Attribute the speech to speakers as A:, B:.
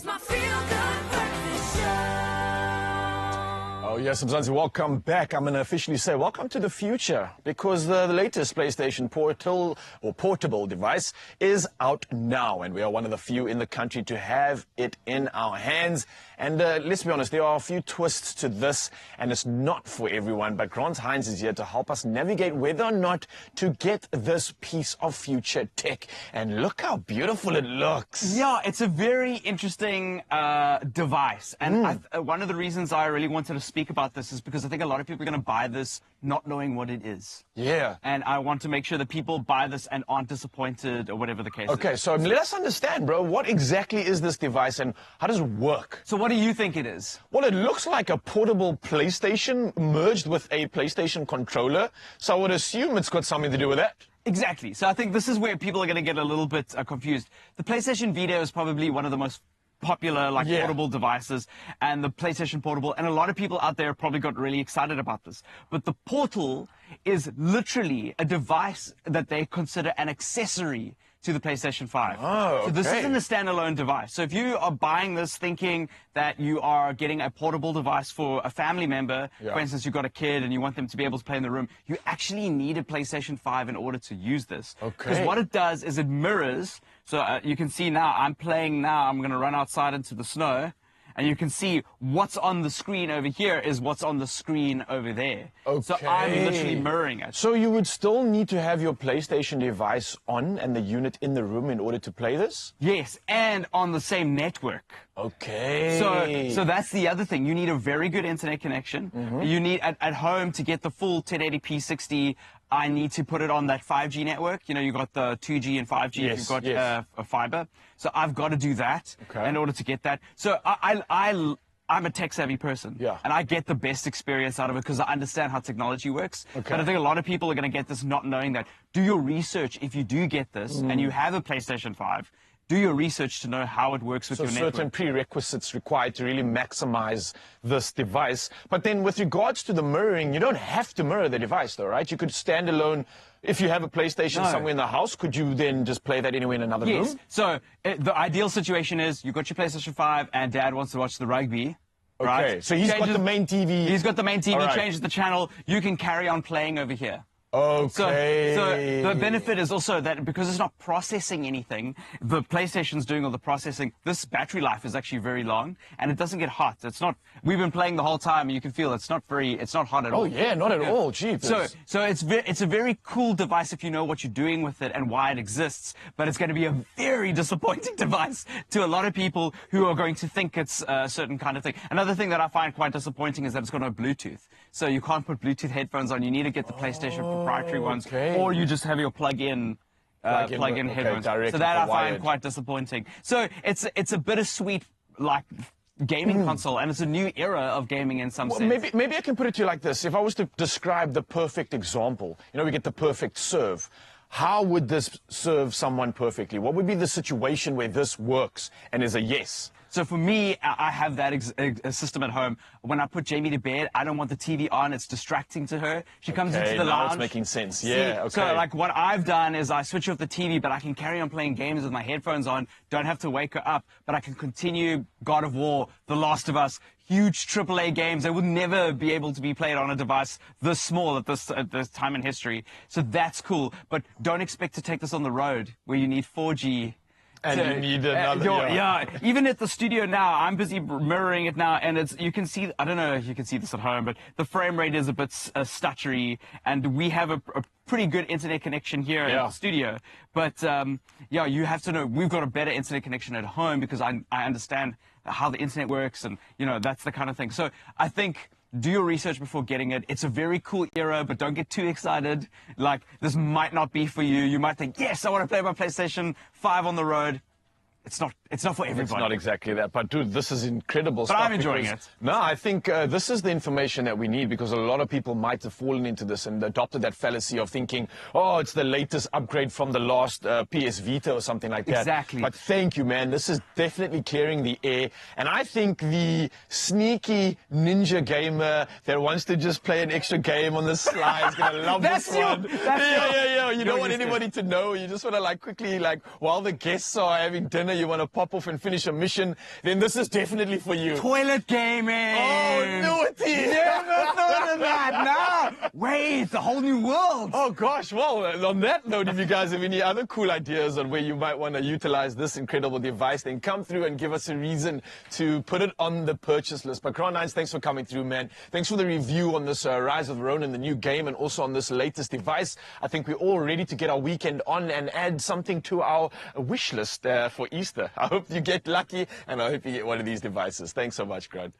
A: It's my feel-good breakfast show.
B: Oh yes, Mzansi, welcome back. I'm going to officially say welcome to the future, because the latest PlayStation portable device is out now, and we are one of the few in the country to have it in our hands. And let's be honest, there are a few twists to this, and it's not for everyone, but Grant Hines is here to help us navigate whether or not to get this piece of future tech. And look how beautiful it looks.
C: Yeah, it's a very interesting device. And one of the reasons I really wanted to speak about this is because I think a lot of people are going to buy this not knowing what it is.
B: Yeah.
C: And I want to make sure that people buy this and aren't disappointed or whatever the case is.
B: Okay, so let us understand, bro, what exactly is this device and how does it work?
C: So what do you think it is?
B: Well, it looks like a portable PlayStation merged with a PlayStation controller, so I would assume it's got something to do with that.
C: Exactly. So I think this is where people are going to get a little bit confused. The PlayStation Vita is probably one of the most popular portable devices, and the PlayStation Portable, and a lot of people out there probably got really excited about this. But the Portal is literally a device that they consider an accessory to the PlayStation 5.
B: Oh, okay.
C: So this isn't a standalone device. So if you are buying this thinking that you are getting a portable device for a family member, for instance, you've got a kid and you want them to be able to play in the room, you actually need a PlayStation 5 in order to use this.
B: Okay.
C: Because what it does is it mirrors, so you can see now, I'm playing now, I'm going to run outside into the snow, and you can see what's on the screen over here is what's on the screen over there.
B: Okay.
C: So I'm literally mirroring it.
B: So you would still need to have your PlayStation device on and the unit in the room in order to play this?
C: Yes, and on the same network.
B: Okay.
C: So that's the other thing. You need a very good internet connection. You need, at home, to get the full 1080p 60, I need to put it on that 5G network. You know, you've got the 2G and 5G if you've got a fiber. So I've got to do that in order to get that. So I'm a tech-savvy person, and I get the best experience out of it because I understand how technology works. But I think a lot of people are going to get this not knowing that. Do your research if you do get this and you have a PlayStation 5. Do your research to know how it works with your network.
B: Certain prerequisites required to really maximize this device. But then with regards to the mirroring, you don't have to mirror the device though, right? You could stand alone. If you have a PlayStation somewhere in the house, could you then just play that anywhere in another room?
C: Yes. So the ideal situation is you've got your PlayStation 5 and Dad wants to watch the rugby.
B: Okay,
C: right?
B: So he's got the main TV.
C: He's got the main TV, changes the channel. You can carry on playing over here.
B: Okay.
C: So the benefit is also that because it's not processing anything, the PlayStation's doing all the processing. This battery life is actually very long, and it doesn't get hot. It's not. We've been playing the whole time, and you can feel it's not hot at all.
B: Oh yeah, not at all. Gee.
C: So it's a very cool device if you know what you're doing with it and why it exists. But it's going to be a very disappointing device to a lot of people who are going to think it's a certain kind of thing. Another thing that I find quite disappointing is that it's got no Bluetooth. So you can't put Bluetooth headphones on. You need to get the PlayStation proprietary ones, or you just have your plug-in headphones. So that I find quite disappointing. So it's a bittersweet gaming console, and it's a new era of gaming in some sense.
B: Maybe I can put it to you like this. If I was to describe the perfect example, you know, we get the perfect serve. How would this serve someone perfectly? What would be the situation where this works and is a yes?
C: So for me, I have that system at home. When I put Jamie to bed, I don't want the TV on. It's distracting to her. She comes into the lounge.
B: Now it's making sense. Yeah,
C: So like what I've done is I switch off the TV, but I can carry on playing games with my headphones on. Don't have to wake her up, but I can continue God of War, The Last of Us, huge AAA games that would never be able to be played on a device this small at this time in history. So that's cool. But don't expect to take this on the road where you need 4G.
B: And you need another.
C: Even at the studio now, I'm busy mirroring it now, and you can see. I don't know if you can see this at home, but the frame rate is a bit stuttery, and we have a pretty good internet connection here in the studio. But you have to know we've got a better internet connection at home because I understand how the internet works, and that's the kind of thing. So I think. Do your research before getting it. It's a very cool era, but don't get too excited. Like, this might not be for you. You might think, yes, I want to play my PlayStation 5 on the road. It's not for everybody.
B: It's not exactly that. But, dude, this is incredible
C: stuff. But I'm enjoying it.
B: No, I think this is the information that we need because a lot of people might have fallen into this and adopted that fallacy of thinking, oh, it's the latest upgrade from the last PS Vita or something like that.
C: Exactly.
B: But thank you, man. This is definitely clearing the air. And I think the sneaky ninja gamer that wants to just play an extra game on the sly is going to love this one. You don't want anybody to know. You just want to, quickly, while the guests are having dinner, corner, you want to pop off and finish a mission, then this is definitely for you.
C: Toilet gaming.
B: Oh, naughty.
C: Never thought of that. No. Wait, it's a whole new world.
B: Oh, gosh. Well, on that note, if you guys have any other cool ideas on where you might want to utilize this incredible device, then come through and give us a reason to put it on the purchase list. But Crown9, thanks for coming through, man. Thanks for the review on this Rise of the Ronin, the new game, and also on this latest device. I think we're all ready to get our weekend on and add something to our wish list for Easter. I hope you get lucky, and I hope you get one of these devices. Thanks so much, Grant.